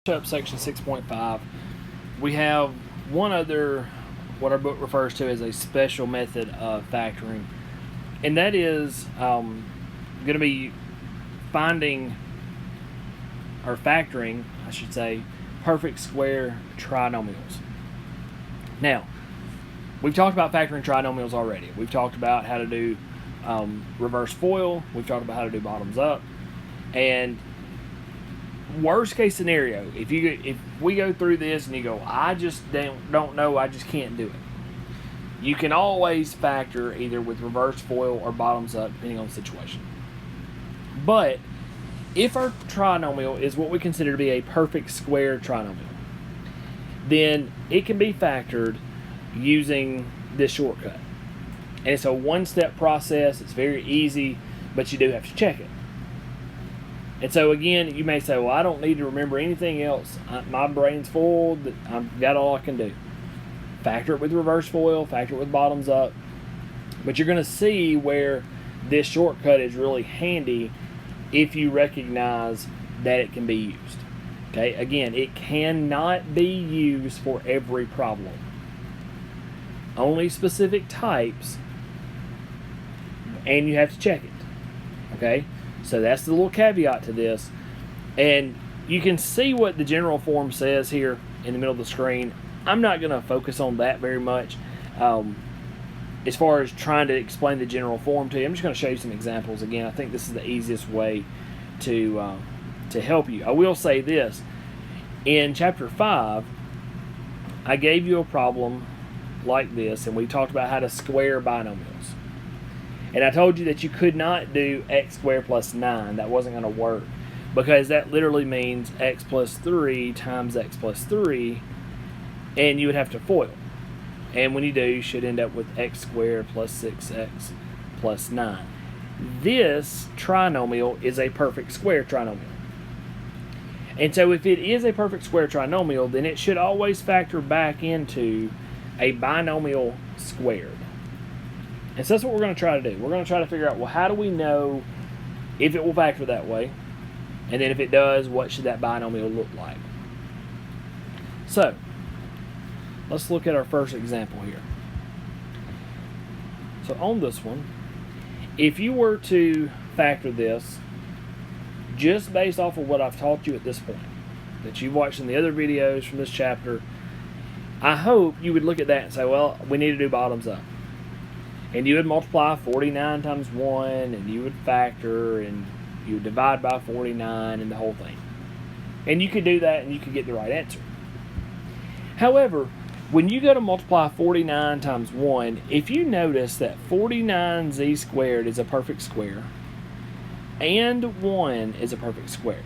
up section 6.5, we have one other, what our book refers to as a special method of factoring, and that is going to be finding, or factoring, I should say, perfect square trinomials. Now, we've talked about factoring trinomials already. We've talked about how to do reverse FOIL. We've talked about how to do bottoms up. And worst case scenario, if we go through this and you go, I just don't know, I just can't do it, you can always factor either with reverse FOIL or bottoms up, depending on the situation. But if our trinomial is what we consider to be a perfect square trinomial, then it can be factored using this shortcut. And it's a one-step process. It's very easy, but you do have to check it. And so again, you may say, well, I don't need to remember anything else. My brain's full. I've got all I can do. Factor it with reverse FOIL, factor it with bottoms up. But you're going to see where this shortcut is really handy if you recognize that it can be used. Okay, again, it cannot be used for every problem. Only specific types, and you have to check it. Okay, so that's the little caveat to this. And you can see what the general form says here in the middle of the screen. I'm not going to focus on that very much. As far as trying to explain the general form to you, I'm just going to show you some examples. Again, I think this is the easiest way to help you. I will say this. In Chapter 5, I gave you a problem like this, and we talked about how to square binomials. And I told you that you could not do x squared plus 9. That wasn't going to work, because that literally means x plus 3 times x plus 3, and you would have to FOIL. And when you do, you should end up with x squared plus 6x plus 9. This trinomial is a perfect square trinomial. And so if it is a perfect square trinomial, then it should always factor back into a binomial squared. And so that's what we're going to try to do. We're going to try to figure out, well, how do we know if it will factor that way? And then if it does, what should that binomial look like? So, let's look at our first example here. So on this one, if you were to factor this just based off of what I've taught you at this point, that you've watched in the other videos from this chapter, I hope you would look at that and say, well, we need to do bottoms up. And you would multiply 49 times 1, and you would factor, and you would divide by 49, and the whole thing. And you could do that, and you could get the right answer. However, when you go to multiply 49 times 1, if you notice that 49z squared is a perfect square, and 1 is a perfect square,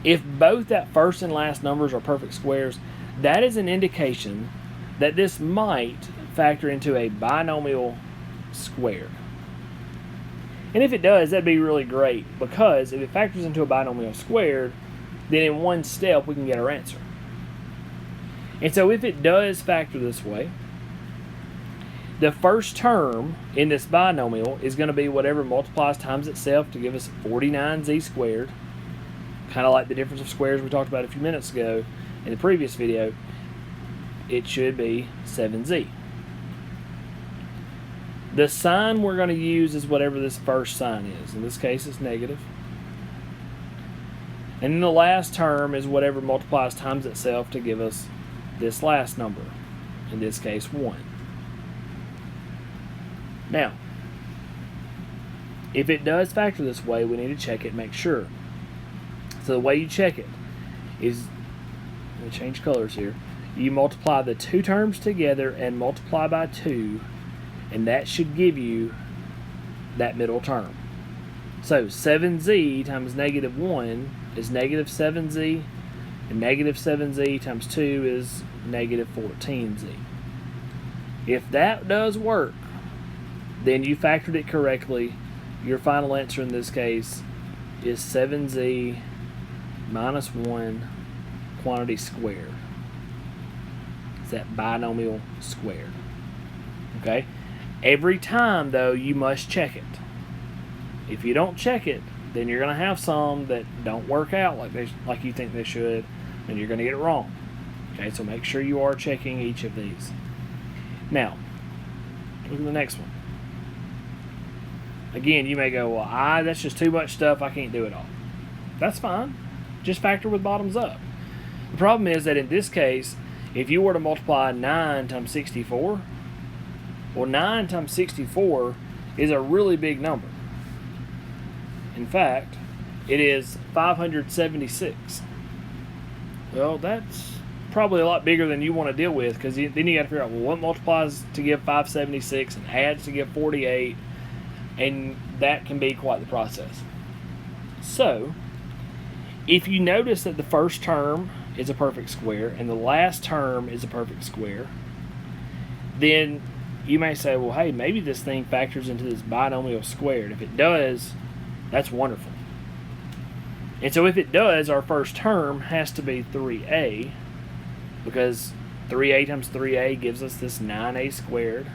if both that first and last numbers are perfect squares, that is an indication that this might factor into a binomial squared. And if it does, that'd be really great, because if it factors into a binomial squared, then in one step we can get our answer. And so if it does factor this way, the first term in this binomial is going to be whatever multiplies times itself to give us 49z squared, kind of like the difference of squares we talked about a few minutes ago in the previous video. It should be 7z. The sign we're going to use is whatever this first sign is. In this case, it's negative. And then the last term is whatever multiplies times itself to give us this last number. In this case, 1. Now, if it does factor this way, we need to check it and make sure. So the way you check it is, let me change colors here. You multiply the two terms together and multiply by 2, and that should give you that middle term. So 7z times negative 1 is negative 7z, and negative 7z times 2 is negative 14z. If that does work, then you factored it correctly. Your final answer in this case is 7z minus 1 quantity squared. It's that binomial squared. Okay? Every time, though, you must check it. If you don't check it, then you're going to have some that don't work out like you think they should, and you're going to get it wrong. Okay, so make sure you are checking each of these. Now, look at the next one. Again, you may go, well, that's just too much stuff. I can't do it all. That's fine. Just factor with bottoms up. The problem is that in this case, if you were to multiply 9 times 64, well, 9 times 64 is a really big number. In fact, it is 576. Well, that's probably a lot bigger than you want to deal with, because then you got to figure out, well, what multiplies to give 576 and adds to give 48, and that can be quite the process. So, if you notice that the first term is a perfect square and the last term is a perfect square, then you may say, well, hey, maybe this thing factors into this binomial squared. If it does, that's wonderful. And so if it does, our first term has to be 3a, because 3a times 3a gives us this 9a squared.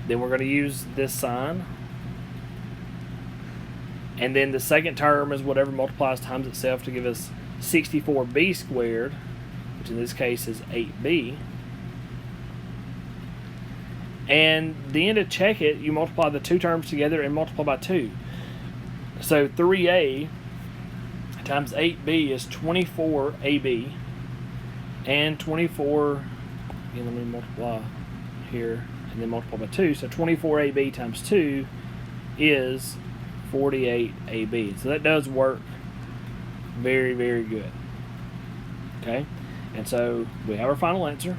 Then we're going to use this sign. And then the second term is whatever multiplies times itself to give us 64b squared, which in this case is 8b. And then to check it, you multiply the two terms together and multiply by 2. So 3a times 8b is 24ab. And 24, again, let me multiply here and then multiply by 2. So 24ab times 2 is 48ab. So that does work very, very good. Okay? And so we have our final answer.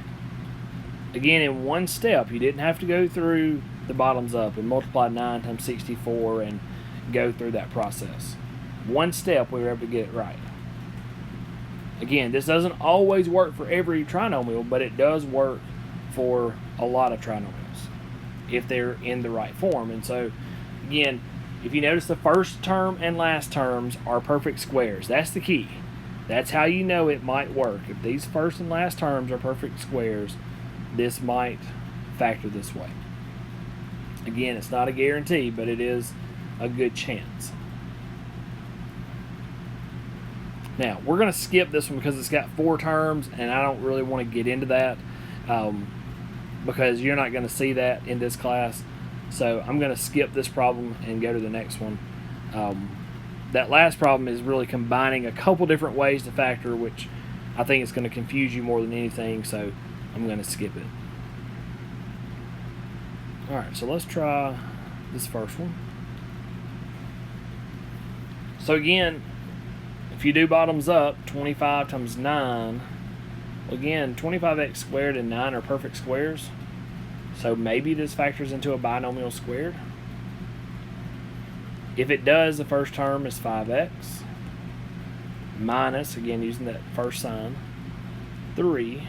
Again, in one step, you didn't have to go through the bottoms up and multiply 9 times 64 and go through that process. One step, we were able to get it right. Again, this doesn't always work for every trinomial, but it does work for a lot of trinomials if they're in the right form. And so, again, if you notice, the first term and last terms are perfect squares. That's the key. That's how you know it might work. If these first and last terms are perfect squares, this might factor this way. Again, it's not a guarantee, but it is a good chance. Now, we're going to skip this one because it's got 4 terms, and I don't really want to get into that because you're not going to see that in this class. So I'm going to skip this problem and go to the next one. That last problem is really combining a couple different ways to factor, which I think is going to confuse you more than anything, so I'm going to skip it. Alright, so let's try this first one. So again, if you do bottoms up, 25 times 9, again, 25x squared and 9 are perfect squares. So maybe this factors into a binomial squared. If it does, the first term is 5x minus, again using that first sign, 3.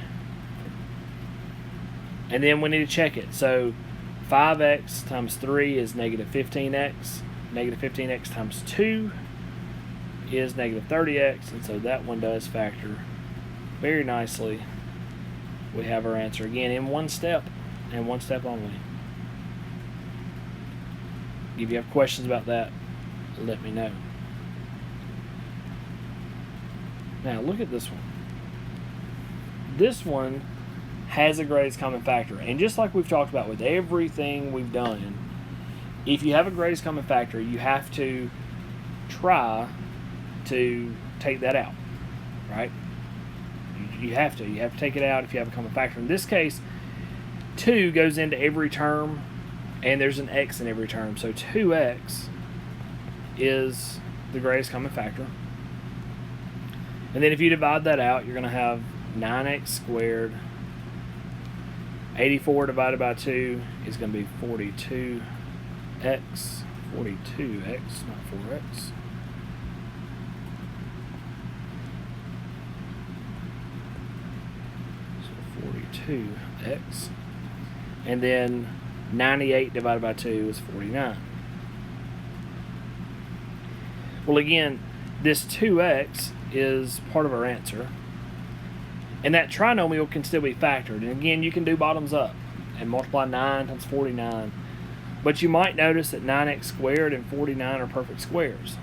And then we need to check it. So 5x times 3 is negative 15x. Negative 15x times 2 is negative 30x. And so that one does factor very nicely. We have our answer again in one step and one step only. If you have questions about that, let me know. Now look at this one. This one has a greatest common factor, and just like we've talked about with everything we've done, if you have a greatest common factor, you have to try to take that out, right? You have to take it out if you have a common factor. In this case, 2 goes into every term, and there's an x in every term, so 2x is the greatest common factor. And then if you divide that out, you're going to have 9x squared. 84 divided by 2 is going to be 42x. 42x, not 4x. So 42x. And then 98 divided by 2 is 49. Well, again, this 2x is part of our answer. And that trinomial can still be factored. And again, you can do bottoms up and multiply 9 times 49. But you might notice that 9x squared and 49 are perfect squares.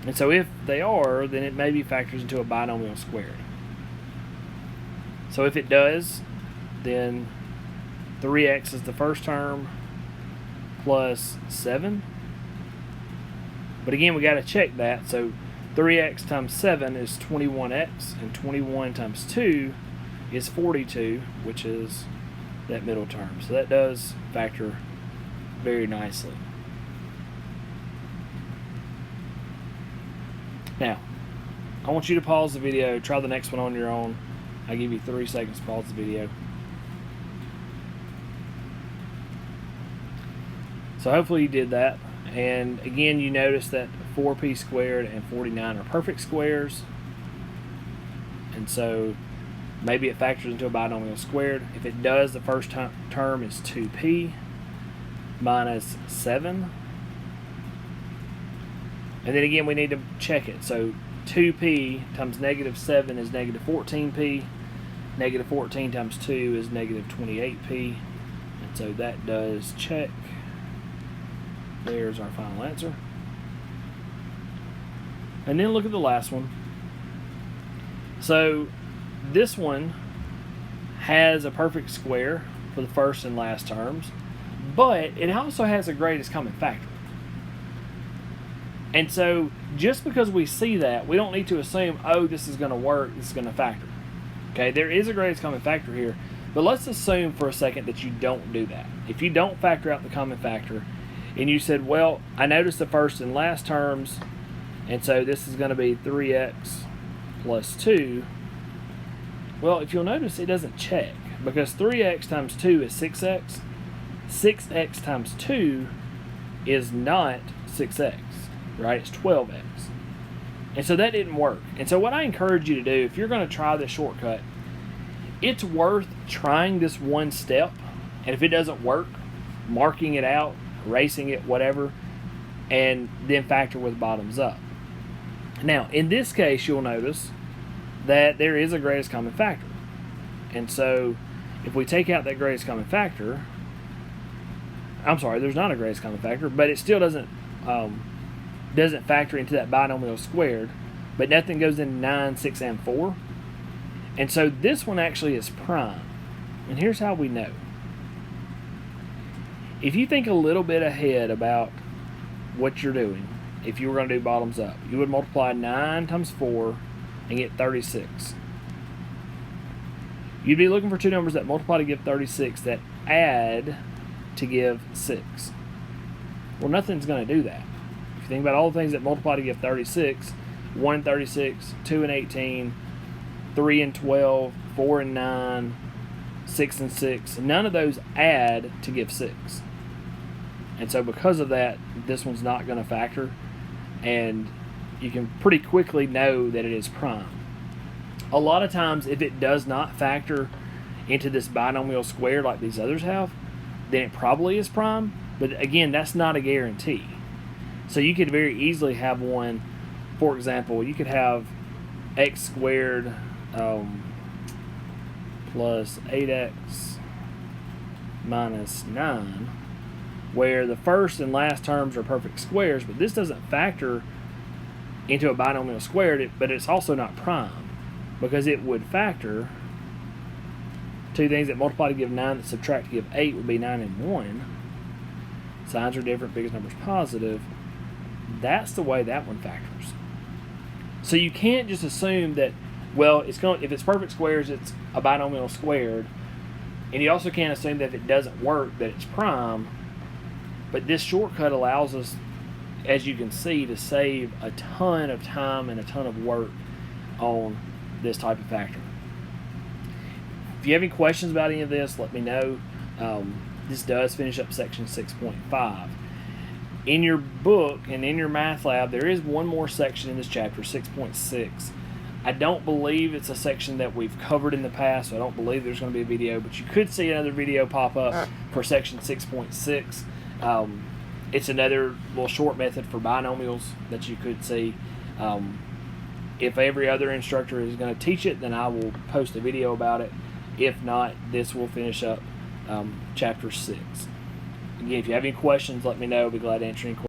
And so if they are, then it maybe factors into a binomial squared. So if it does, then 3x is the first term plus 7. But again, we got to check that. So 3x times 7 is 21x, and 21 times 2 is 42, which is that middle term. So that does factor very nicely. Now, I want you to pause the video, try the next one on your own. I'll give you 3 seconds to pause the video. So hopefully you did that. And again, you notice that 4p squared and 49 are perfect squares. And so maybe it factors into a binomial squared. If it does, the first term is 2p minus 7. And then again, we need to check it. So 2p times negative 7 is negative 14p. Negative 14 times 2 is negative 28p. And so that does check. There's our final answer. And then look at the last one. So this one has a perfect square for the first and last terms, but it also has a greatest common factor. And so just because we see that, we don't need to assume, oh, this is going to work, this is going to factor. Okay, there is a greatest common factor here, but let's assume for a second that you don't do that. If you don't factor out the common factor, and you said, well, I noticed the first and last terms, and so this is going to be 3x plus 2. Well, if you'll notice, it doesn't check, because 3x times 2 is 6x. 6x times 2 is not 6x, right? It's 12x. And so that didn't work. And so what I encourage you to do, if you're going to try this shortcut, it's worth trying this one step, and if it doesn't work, marking it out, erasing it, whatever, and then factor with bottoms up. Now, in this case, you'll notice that there is a greatest common factor. And so if we take out that greatest common factor, I'm sorry, there's not a greatest common factor, but it still doesn't factor into that binomial squared, but nothing goes into 9, 6, and 4. And so this one actually is prime. And here's how we know. If you think a little bit ahead about what you're doing, if you were going to do bottoms up, you would multiply 9 times 4 and get 36. You'd be looking for two numbers that multiply to give 36 that add to give 6. Well, nothing's going to do that. If you think about all the things that multiply to give 36, 1 and 36, 2 and 18, 3 and 12, 4 and 9, 6 and 6, none of those add to give 6. And so because of that, this one's not going to factor, and you can pretty quickly know that it is prime. A lot of times, if it does not factor into this binomial square like these others have, then it probably is prime, but again, that's not a guarantee. So you could very easily have one, for example, you could have x squared plus 8x minus 9, where the first and last terms are perfect squares, but this doesn't factor into a binomial squared, but it's also not prime, because it would factor two things that multiply to give 9 that subtract to give 8 would be 9 and 1. Signs are different, biggest number is positive. That's the way that one factors. So you can't just assume that, well, if it's perfect squares, it's a binomial squared, and you also can't assume that if it doesn't work that it's prime. But this shortcut allows us, as you can see, to save a ton of time and a ton of work on this type of factor. If you have any questions about any of this, let me know. This does finish up section 6.5. In your book and in your math lab, there is one more section in this chapter, 6.6. I don't believe it's a section that we've covered in the past, so I don't believe there's going to be a video, but you could see another video pop up for section 6.6. It's another little short method for binomials that you could see. If every other instructor is going to teach it, then I will post a video about it. If not, this will finish up chapter 6. Again, if you have any questions, let me know. I'll be glad to answer any questions.